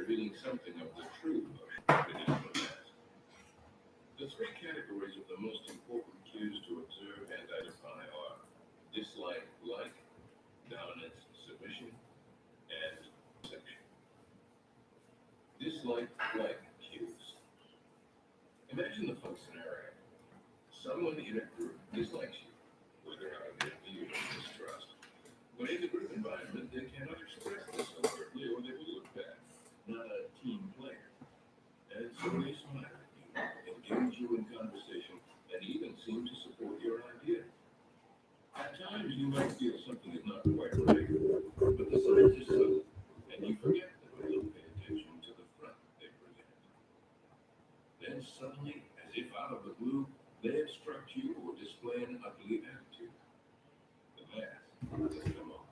revealing something of the true emotion beneath the mask. The three categories of the most important cues to observe and identify are dislike, like, dominance, submission, and perception. Dislike, like cues. Imagine the following scenario. Someone in a group dislikes you, whether out of envy or distrust. But in the group environment, they cannot express this overtly or they will look bad. Not a team player. And so they smile at you, engage you in conversation, and even seem to support your idea. At times, you might feel something is not quite right, but the signs are subtle, and you forget them a little pay attention to the front they present. Then suddenly, as if out of the blue, they obstruct you or display an ugly attitude. The mask has come off.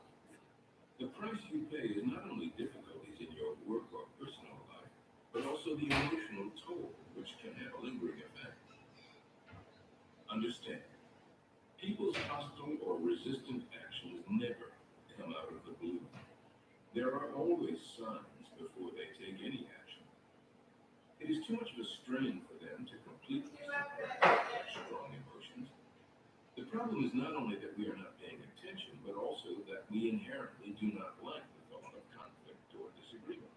The price you pay is not only difficulties in your work or personal life, but also the emotional toll, which can have a lingering effect. Understand, people's hostile or resistant actions never come out of the blue. There are always signs before they take any action. It is too much of a strain for them to completely suppress such strong emotions. The problem is not only that we are not paying attention, but also that we inherently do not like the thought of conflict or disagreement.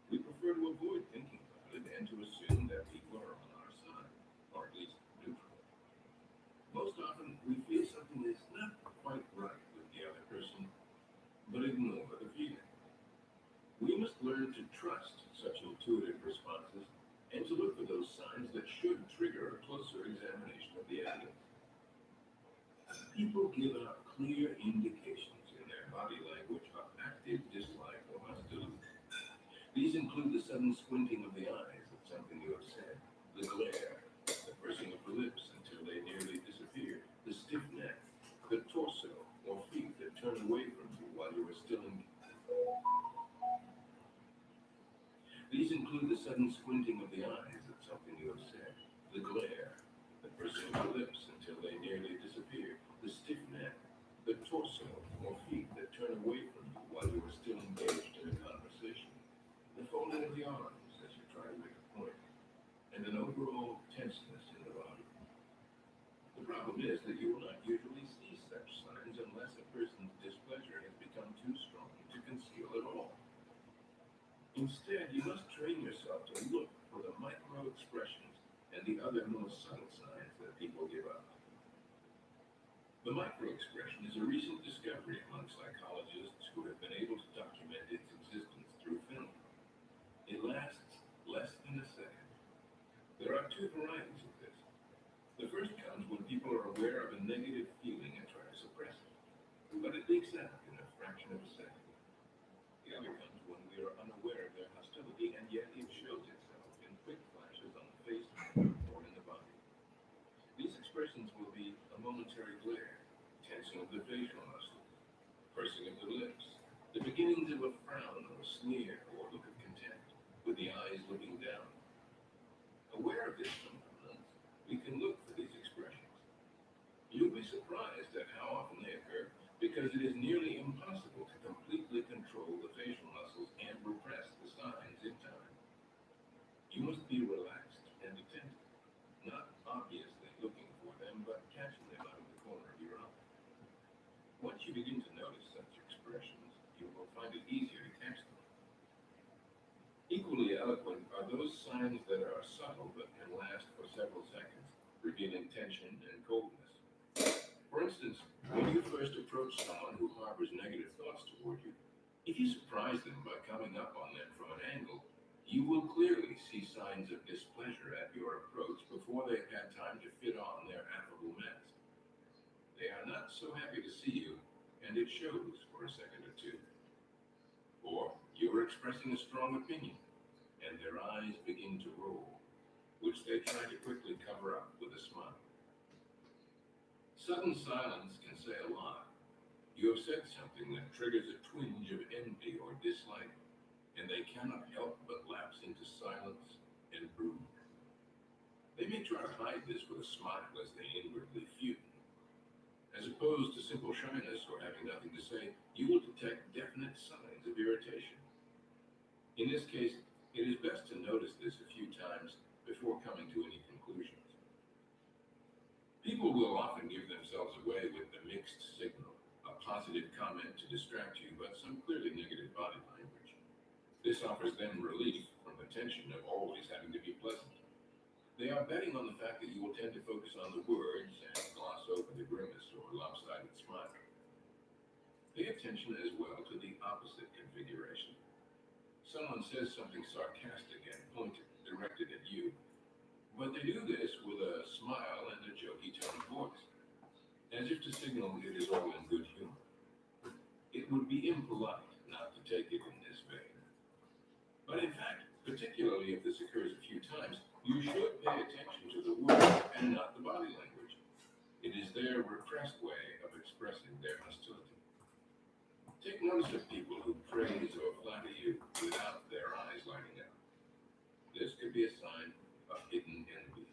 We prefer to avoid thinking about it and to assume that people are on our side, or at least neutral. Most often, we feel something is not quite right with the other person, but ignore the feeling. We must learn to trust such intuitive responses and to look for those signs that should trigger a closer examination of the evidence. People give out clear indications in their body language of active dislike or hostility. These include the sudden squinting of the eyes at something you have said, the glare, the pursing of the lips until they nearly disappear, the stiff neck, the torso or feet that turn away from you while you are still in. These include the sudden squinting of the eyes at something you have said, the glare, the pursing of the lips until they nearly disappear, the stiff neck, the torso or feet that turn away from you while you are still engaged in a conversation, the folding of the arms as you try to make a point, and an overall tenseness in the body. The problem is that you will not usually see such signs unless a person's displeasure has become too strong to conceal at all. Instead, you must train yourself to look for the micro expressions and the other more subtle signs that people give up. The microexpression is a recent discovery among psychologists who have been able to document its existence through film. It lasts less than a second. There are two varieties of this. The first comes when people are aware of a negative feeling and try to suppress it, but it leaks out in a fraction of a second. The other comes when we are unaware of their hostility and yet it shows itself in quick flashes on the face or in the body. These expressions will be a momentary glare, tensing of the facial muscles, pursing of the lips, the beginnings of a frown or a sneer or look of contempt, with the eyes looking down. Aware of this phenomenon, we can look for these expressions. You'll be surprised at how often they occur because it is nearly impossible to completely control the facial muscles and repress the signs in time. You must be relaxed and attentive, not obviously looking for them, but catching them out of the corner of your eye. Once you begin to notice such expressions, you will find it easier to catch them. Equally eloquent are those signs that are subtle but can last for several seconds, revealing tension and coldness. For instance, when you first approach someone who harbors negative thoughts toward you, if you surprise them by coming up on them from an angle, you will clearly see signs of displeasure at your approach before they've had time to fit on their affable mask. They are not so happy to see you, and it shows for a second or two. Or you are expressing a strong opinion, and their eyes begin to roll, which they try to quickly cover up with a smile. Sudden silence can say a lot. You have said something that triggers a twinge of envy or dislike, and they cannot help but lapse into silence and brood. They may try to hide this with a smile as they inwardly fume. As opposed to simple shyness or having nothing to say, you will detect definite signs of irritation. In this case, it is best to notice this a few times before coming to any conclusions. People will often give themselves away with the mixed signal, a positive comment to distract you, but some clearly negative body language. This offers them relief from the tension of always having to be pleasant. They are betting on the fact that you will tend to focus on the words and gloss over the grimace or lopsided smile. Pay attention as well to the opposite configuration. Someone says something sarcastic and pointed, directed at you, but they do this with a smile and a jokey tone of voice, as if to signal it is all in good humor. It would be impolite not to take it in this vein. But in fact, particularly if this occurs a few times, you should pay attention to the words and not the body language. It is their repressed way of expressing their hostility. Take notice of people who praise or flatter you without their eyes lighting up. This could be a sign of hidden envy.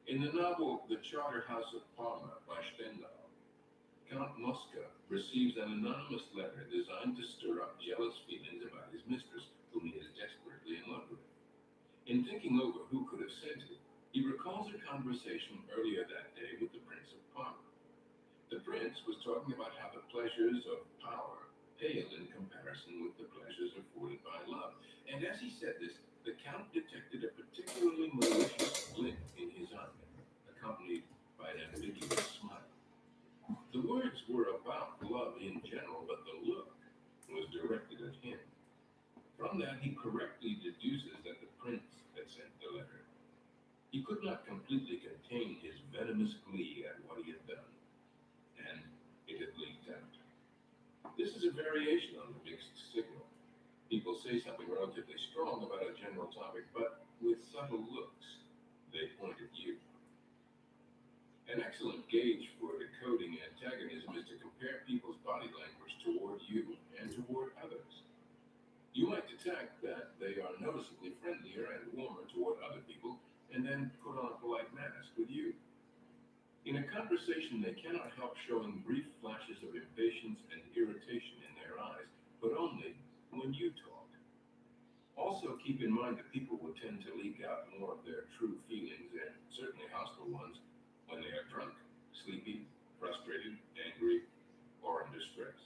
In the novel The Charterhouse of Parma by Stendhal, Count Mosca receives an anonymous letter designed to stir up jealous feelings about his mistress, whom he is desperately in love with. In thinking over who could have sent it, he recalls a conversation earlier that day with the Prince of Parma. The prince was talking about how the pleasures of power paled in comparison with the pleasures afforded by love. And as he said this, the count detected a particularly malicious glint in his eye, accompanied by an ambiguous smile. The words were about love in general, but the look was directed at him. From that, he correctly deduces that the prince had sent the letter. He could not completely contain his venomous glee at what he had done, and it had leaked out. This is a variation on the mixed signal. People say something relatively strong about a general topic, but with subtle looks, they point at you. An excellent gauge for decoding antagonism is to compare people's body language toward you and toward others. You might detect that they are noticeably friendlier and warmer toward other people, and then put on a polite mask with you. In a conversation, they cannot help showing brief flashes of impatience and irritation in their eyes, but only when you talk. Also, keep in mind that people will tend to leak out more of their true feelings, and certainly hostile ones, when they are drunk, sleepy, frustrated, angry, or under stress.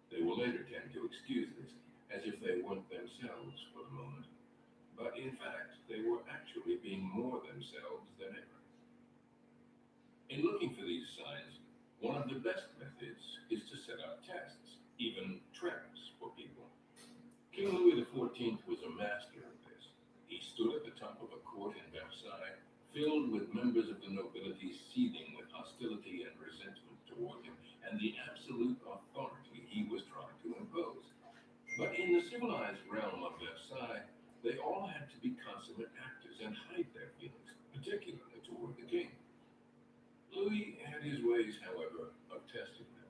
They will later tend to excuse this, as if they weren't themselves for the moment, but in fact, they were actually being more themselves than ever. In looking for these signs, one of the best methods is to set up tests, even traps for people. King Louis XIV was a master of this. He stood at the top of a court in Versailles, filled with members of the nobility seething with hostility and resentment toward him, and the absolute authority he was trying to impose. But in the civilized realm of Versailles, they all had to be consummate actors and hide their feelings, particularly toward the king. Louis had his ways, however, of testing them.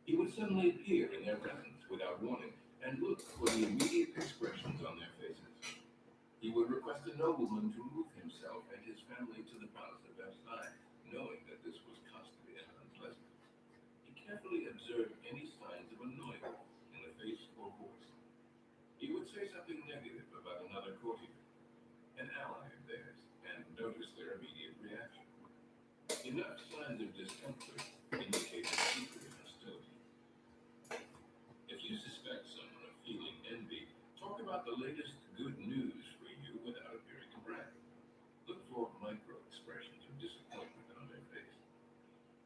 He would suddenly appear in their presence without warning and look for the immediate expressions on their faces. He would request a nobleman to move himself and his family to the palace of Versailles, knowing that this was costly and unpleasant. He carefully observed any signs of annoyance in the face or voice. He would say something negative about another courtier, an ally of theirs, and notice their immediate reaction. Enough signs of discomfort indicate a secret hostility. If you suspect someone of feeling envy, talk about the latest good news for you without appearing to brag. Look for micro expressions of disappointment on their face.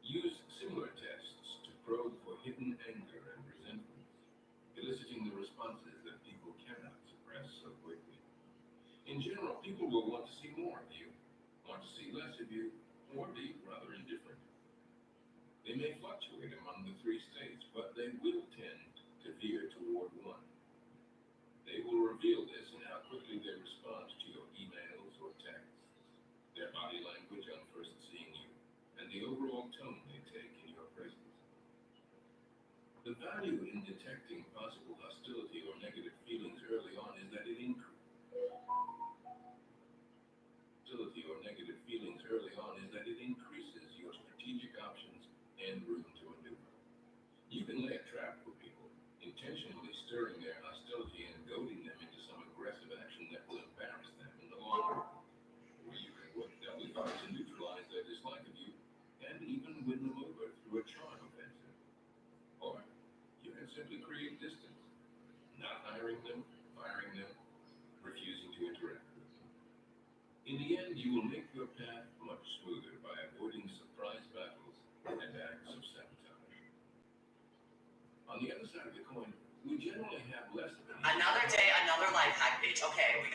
Use similar tests to probe for hidden anger and resentment, eliciting the responses that people cannot suppress so quickly. In general, people will want to see more of you, want to see less of you, or be rather indifferent. They may fluctuate among the three states, but they will tend to veer toward one. They will reveal this in how quickly they respond to your emails or texts, their body language on first seeing you, and the overall tone they take in your presence. The value in detecting possible hostility or negative feelings early on is that it increases your strategic options and room to maneuver. You can lay a trap for people, intentionally stirring their hostility and goading them into some aggressive action that will embarrass them in the long run. Or you can work doubly hard to neutralize their dislike of you and even win them over through a charm offensive. Or you can simply create distance, not hiring them, firing them, refusing to interact with them. In the end, you will make your path much smoother by avoiding surprise battles and acts of sabotage. On the other side of the coin, we generally have less of an Another day, another life hack, bitch. Okay,